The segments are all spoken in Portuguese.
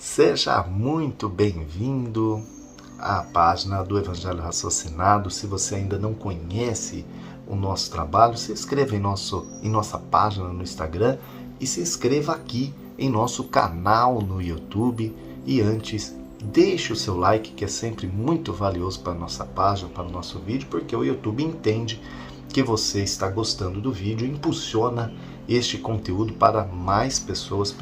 Seja muito bem-vindo à página do Evangelho Raciocinado. Se você ainda não conhece o nosso trabalho, se inscreva em nossa página no Instagram e se inscreva aqui em nosso canal no YouTube. E antes, deixe o seu like, que é sempre muito valioso para a nossa página, para o nosso vídeo, porque o YouTube entende que você está gostando do vídeo e impulsiona este conteúdo para mais pessoas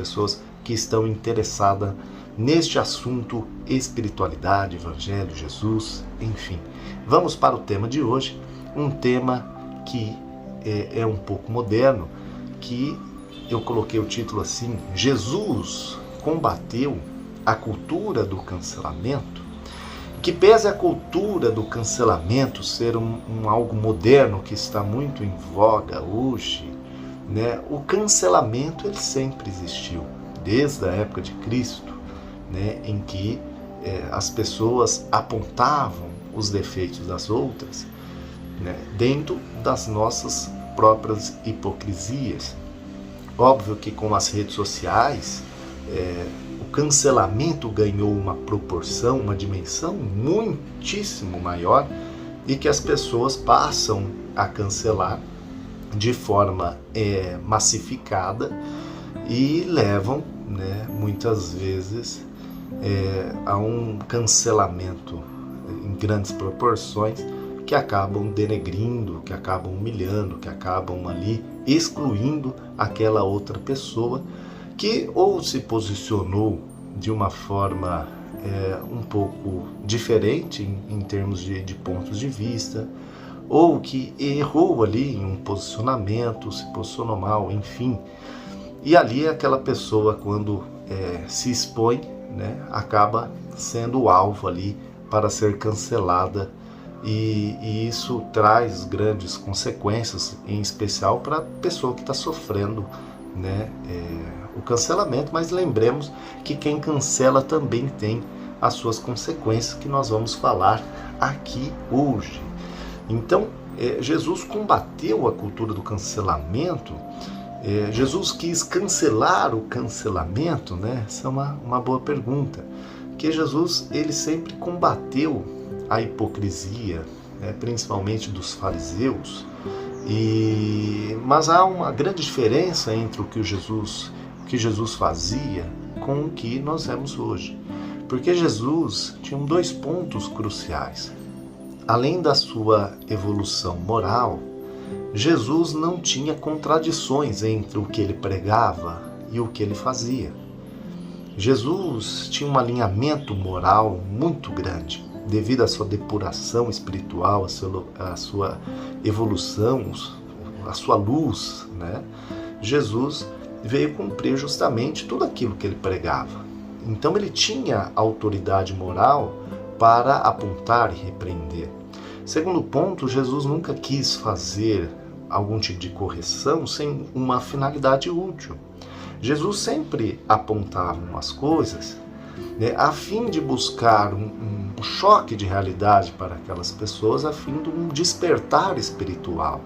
que estão interessadas neste assunto: espiritualidade, evangelho, Jesus, enfim. Vamos para o tema de hoje, um tema que é um pouco moderno, que eu coloquei o título assim: Jesus combateu a cultura do cancelamento. Que pese a cultura do cancelamento ser algo moderno que está muito em voga hoje, né? O cancelamento ele sempre existiu, desde a época de Cristo, né? Em que as pessoas apontavam os defeitos das outras, né? Dentro das nossas próprias hipocrisias. Óbvio que com as redes sociais, o cancelamento ganhou uma proporção, uma dimensão muitíssimo maior, e que as pessoas passam a cancelar de forma massificada e levam, né, muitas vezes a um cancelamento em grandes proporções, que acabam denegrindo, que acabam humilhando, que acabam ali excluindo aquela outra pessoa que ou se posicionou de uma forma um pouco diferente em termos de pontos de vista, ou que errou ali em um posicionamento, se posicionou mal, enfim. E ali aquela pessoa, quando se expõe, né, acaba sendo o alvo ali para ser cancelada, e isso traz grandes consequências, em especial para a pessoa que está sofrendo, né, o cancelamento. Mas lembremos que quem cancela também tem as suas consequências, que nós vamos falar aqui hoje. Então, Jesus combateu a cultura do cancelamento. Jesus quis cancelar o cancelamento, né? Essa é uma boa pergunta. Porque Jesus, ele sempre combateu a hipocrisia, né? Principalmente dos fariseus. Mas há uma grande diferença entre o que Jesus fazia com o que nós vemos hoje. Porque Jesus tinha dois pontos cruciais. Além da sua evolução moral, Jesus não tinha contradições entre o que ele pregava e o que ele fazia. Jesus tinha um alinhamento moral muito grande, devido à sua depuração espiritual, à sua evolução, à sua luz, né? Jesus veio cumprir justamente tudo aquilo que ele pregava. Então ele tinha autoridade moral para apontar e repreender. Segundo ponto, Jesus nunca quis fazer algum tipo de correção sem uma finalidade útil. Jesus sempre apontava umas coisas, né, a fim de buscar um choque de realidade para aquelas pessoas, a fim de um despertar espiritual.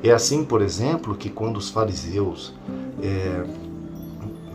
É assim, por exemplo, que quando os fariseus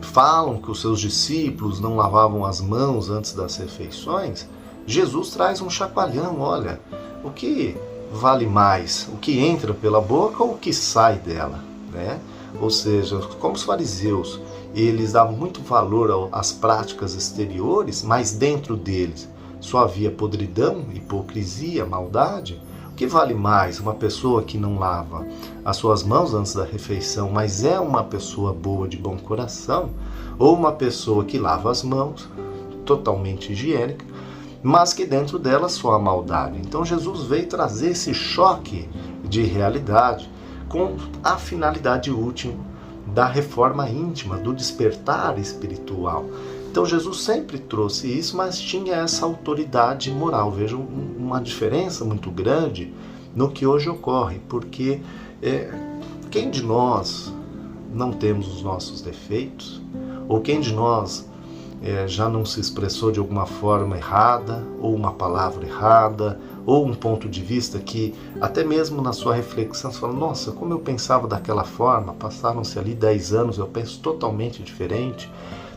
falam que os seus discípulos não lavavam as mãos antes das refeições, Jesus traz um chacoalhão: olha, o que vale mais, o que entra pela boca ou o que sai dela, né? Ou seja, como os fariseus, eles davam muito valor às práticas exteriores, mas dentro deles só havia podridão, hipocrisia, maldade. O que vale mais, uma pessoa que não lava as suas mãos antes da refeição, mas é uma pessoa boa, de bom coração, ou uma pessoa que lava as mãos, totalmente higiênica, mas que dentro dela só há maldade? Então Jesus veio trazer esse choque de realidade com a finalidade útil da reforma íntima, do despertar espiritual. Então Jesus sempre trouxe isso, mas tinha essa autoridade moral. Vejam uma diferença muito grande no que hoje ocorre, porque quem de nós não temos os nossos defeitos? Ou quem de nós já não se expressou de alguma forma errada, ou uma palavra errada, ou um ponto de vista que, até mesmo na sua reflexão, você fala: nossa, como eu pensava daquela forma, passaram-se ali 10 anos, eu penso totalmente diferente.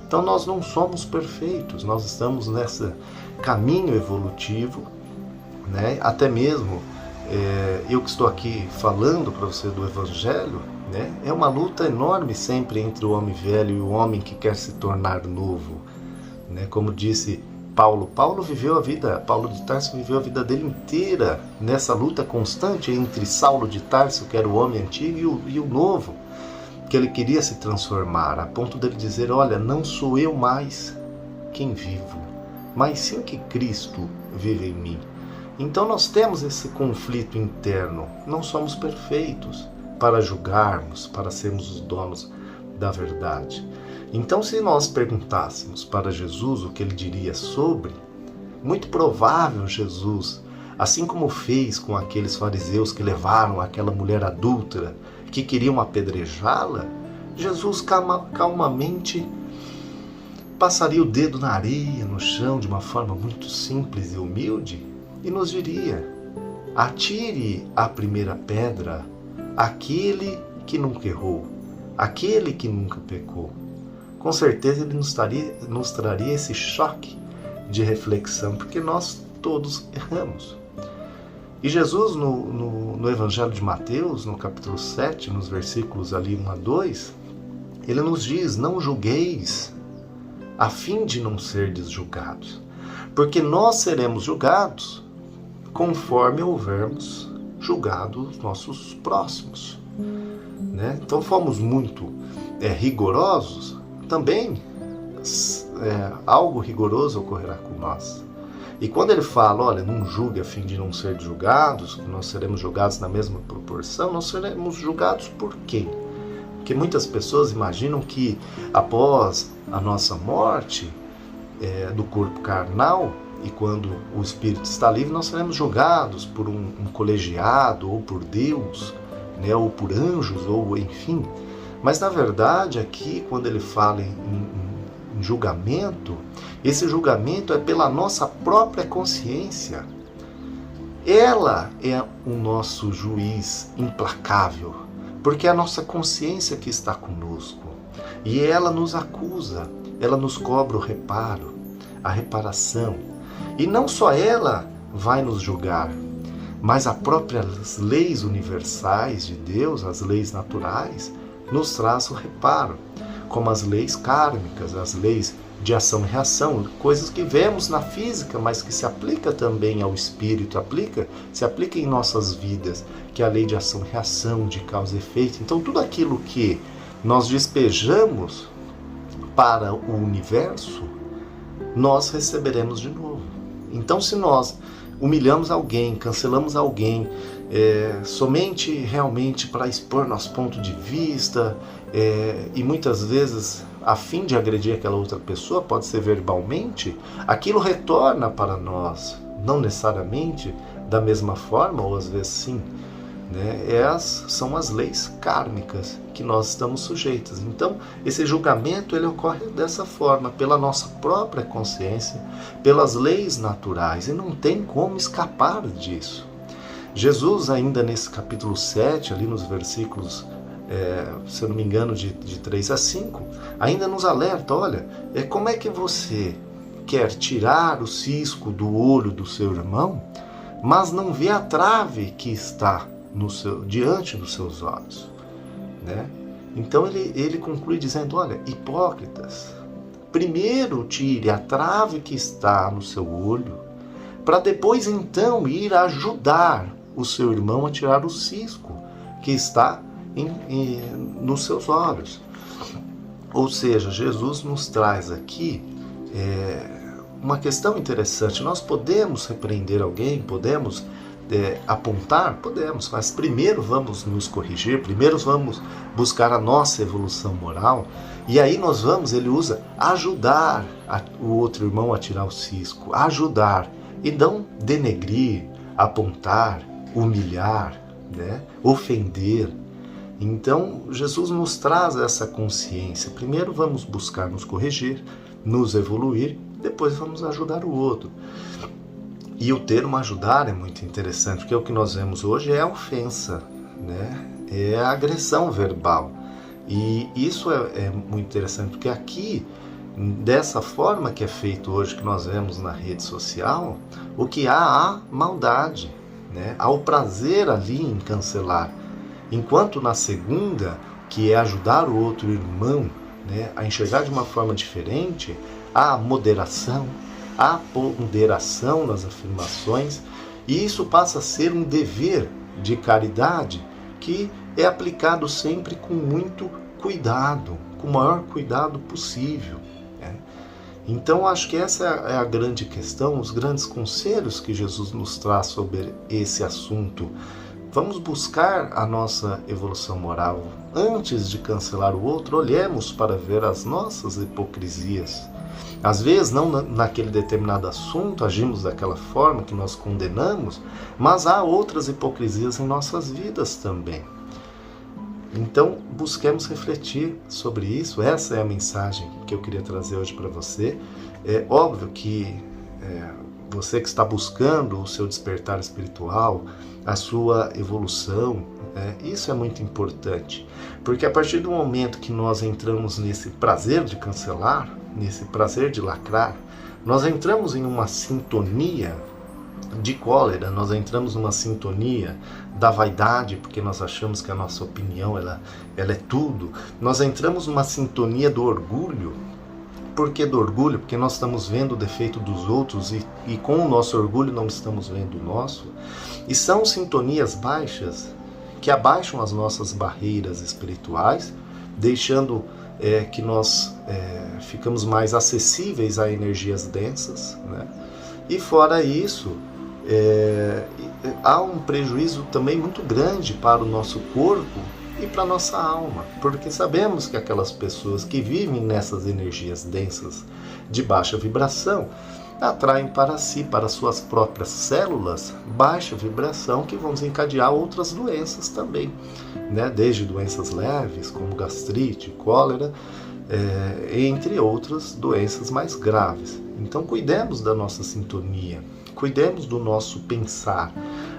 Então nós não somos perfeitos, nós estamos nesse caminho evolutivo, né? Até mesmo eu que estou aqui falando para você do Evangelho, né? É uma luta enorme sempre entre o homem velho e o homem que quer se tornar novo, né? Como disse Paulo de Tarso viveu a vida dele inteira nessa luta constante entre Saulo de Tarso, que era o homem antigo, e o novo, que ele queria se transformar, a ponto dele dizer, olha, não sou eu mais quem vivo, mas sim que Cristo vive em mim. Então nós temos esse conflito interno, não somos perfeitos para julgarmos, para sermos os donos da verdade. Então, se nós perguntássemos para Jesus o que ele diria sobre, muito provável Jesus, assim como fez com aqueles fariseus que levaram aquela mulher adúltera, que queriam apedrejá-la, Jesus calmamente passaria o dedo na areia, no chão, de uma forma muito simples e humilde, e nos diria, atire a primeira pedra aquele que nunca errou, aquele que nunca pecou. Com certeza ele nos traria esse choque de reflexão, porque nós todos erramos. E Jesus, no Evangelho de Mateus, no capítulo 7, nos versículos ali 1 a 2, ele nos diz, não julgueis, a fim de não serdes julgados, porque nós seremos julgados conforme houvermos julgado os nossos próximos. Né? Então fomos muito rigorosos, também algo rigoroso ocorrerá com nós. E quando ele fala, olha, não julgue a fim de não ser julgados, que nós seremos julgados na mesma proporção, nós seremos julgados por quem? Porque muitas pessoas imaginam que após a nossa morte do corpo carnal, e quando o espírito está livre, nós seremos julgados por um colegiado, ou por Deus, né, ou por anjos, ou enfim. Mas na verdade aqui, quando ele fala em julgamento, esse julgamento é pela nossa própria consciência. Ela é o nosso juiz implacável, porque é a nossa consciência que está conosco. E ela nos acusa, ela nos cobra o reparo, a reparação. E não só ela vai nos julgar, mas as próprias leis universais de Deus, as leis naturais, nos traz o reparo, como as leis kármicas, as leis de ação e reação, coisas que vemos na física, mas que se aplica também ao espírito, se aplica em nossas vidas, que é a lei de ação e reação, de causa e efeito. Então tudo aquilo que nós despejamos para o universo, nós receberemos de novo. Então se nós humilhamos alguém, cancelamos alguém, somente realmente para expor nosso ponto de vista, e muitas vezes a fim de agredir aquela outra pessoa, pode ser verbalmente, aquilo retorna para nós, não necessariamente da mesma forma, ou às vezes sim, né? São as leis kármicas que nós estamos sujeitos. Então esse julgamento ele ocorre dessa forma, pela nossa própria consciência, pelas leis naturais, e não tem como escapar disso. Jesus ainda nesse capítulo 7, ali nos versículos, se eu não me engano, de 3 a 5, ainda nos alerta, olha, como é que você quer tirar o cisco do olho do seu irmão, mas não vê a trave que está diante dos seus olhos, né? Então ele conclui dizendo, olha, hipócritas, primeiro tire a trave que está no seu olho, para depois então ir ajudar o seu irmão a tirar o cisco que está nos seus olhos. Ou seja, Jesus nos traz aqui uma questão interessante. Nós podemos repreender alguém, podemos apontar, podemos, mas primeiro vamos nos corrigir, primeiro vamos buscar a nossa evolução moral, e aí ele usa ajudar o outro irmão a tirar o cisco, ajudar, e não denegrir, apontar, humilhar, né? Ofender. Então Jesus nos traz essa consciência, primeiro vamos buscar nos corrigir, nos evoluir, depois vamos ajudar o outro. E o termo ajudar é muito interessante, porque o que nós vemos hoje é a ofensa, né? É a agressão verbal. E isso é muito interessante, porque aqui, dessa forma que é feito hoje, que nós vemos na rede social, o que há maldade, né? Há o prazer ali em cancelar. Enquanto na segunda, que é ajudar o outro irmão, né, a enxergar de uma forma diferente, há moderação, há ponderação nas afirmações, e isso passa a ser um dever de caridade que é aplicado sempre com muito cuidado, com o maior cuidado possível. Então, acho que essa é a grande questão, os grandes conselhos que Jesus nos traz sobre esse assunto. Vamos buscar a nossa evolução moral. Antes de cancelar o outro, olhemos para ver as nossas hipocrisias. Às vezes, não naquele determinado assunto, agimos daquela forma que nós condenamos, mas há outras hipocrisias em nossas vidas também. Então, busquemos refletir sobre isso. Essa é a mensagem que eu queria trazer hoje para você. É óbvio que você que está buscando o seu despertar espiritual, a sua evolução, isso é muito importante. Porque a partir do momento que nós entramos nesse prazer de cancelar, nesse prazer de lacrar, nós entramos em uma sintonia de cólera, nós entramos numa sintonia da vaidade, porque nós achamos que a nossa opinião ela é tudo. Nós entramos numa sintonia do orgulho. Por que do orgulho? Porque nós estamos vendo o defeito dos outros e com o nosso orgulho não estamos vendo o nosso. E são sintonias baixas que abaixam as nossas barreiras espirituais, deixando que nós ficamos mais acessíveis a energias densas, né? E fora isso, há um prejuízo também muito grande para o nosso corpo e para a nossa alma, porque sabemos que aquelas pessoas que vivem nessas energias densas de baixa vibração atraem para si, para suas próprias células, baixa vibração que vão desencadear outras doenças também, né? Desde doenças leves, como gastrite, cólera, entre outras doenças mais graves. Então cuidemos da nossa sintonia, cuidemos do nosso pensar.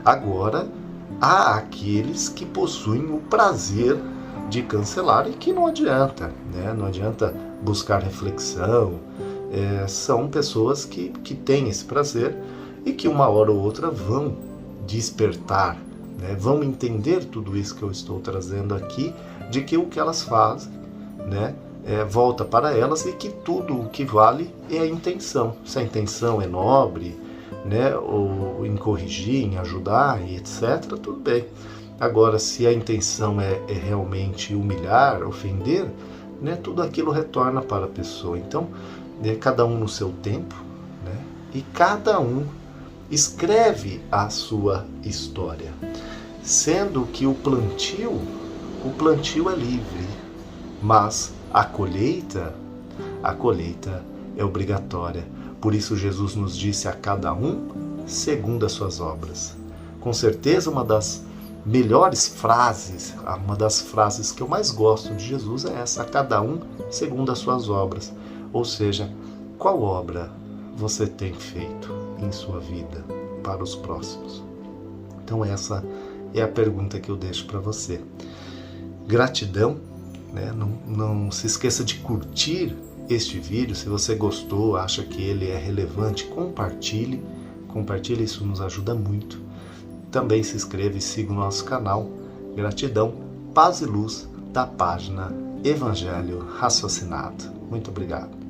Agora, há aqueles que possuem o prazer de cancelar e que não adianta, né? Não adianta buscar reflexão. São pessoas que têm esse prazer e que uma hora ou outra vão despertar, né? Vão entender tudo isso que eu estou trazendo aqui, de que o que elas fazem, né, volta para elas e que tudo o que vale é a intenção. Se a intenção é nobre, né, ou em corrigir, em ajudar e etc., tudo bem. Agora, se a intenção é realmente humilhar, ofender, né, tudo aquilo retorna para a pessoa. Então, cada um no seu tempo, né, e cada um escreve a sua história, sendo que o plantio é livre, mas a colheita é obrigatória. Por isso Jesus nos disse a cada um segundo as suas obras. Com certeza uma das melhores frases, uma das frases que eu mais gosto de Jesus é essa: a cada um segundo as suas obras. Ou seja, qual obra você tem feito em sua vida para os próximos? Então essa é a pergunta que eu deixo para você. Gratidão, né? Não se esqueça de curtir este vídeo. Se você gostou, acha que ele é relevante, compartilhe, isso nos ajuda muito. Também se inscreva e siga o nosso canal. Gratidão, paz e luz da página Evangelho Raciocinado. Muito obrigado.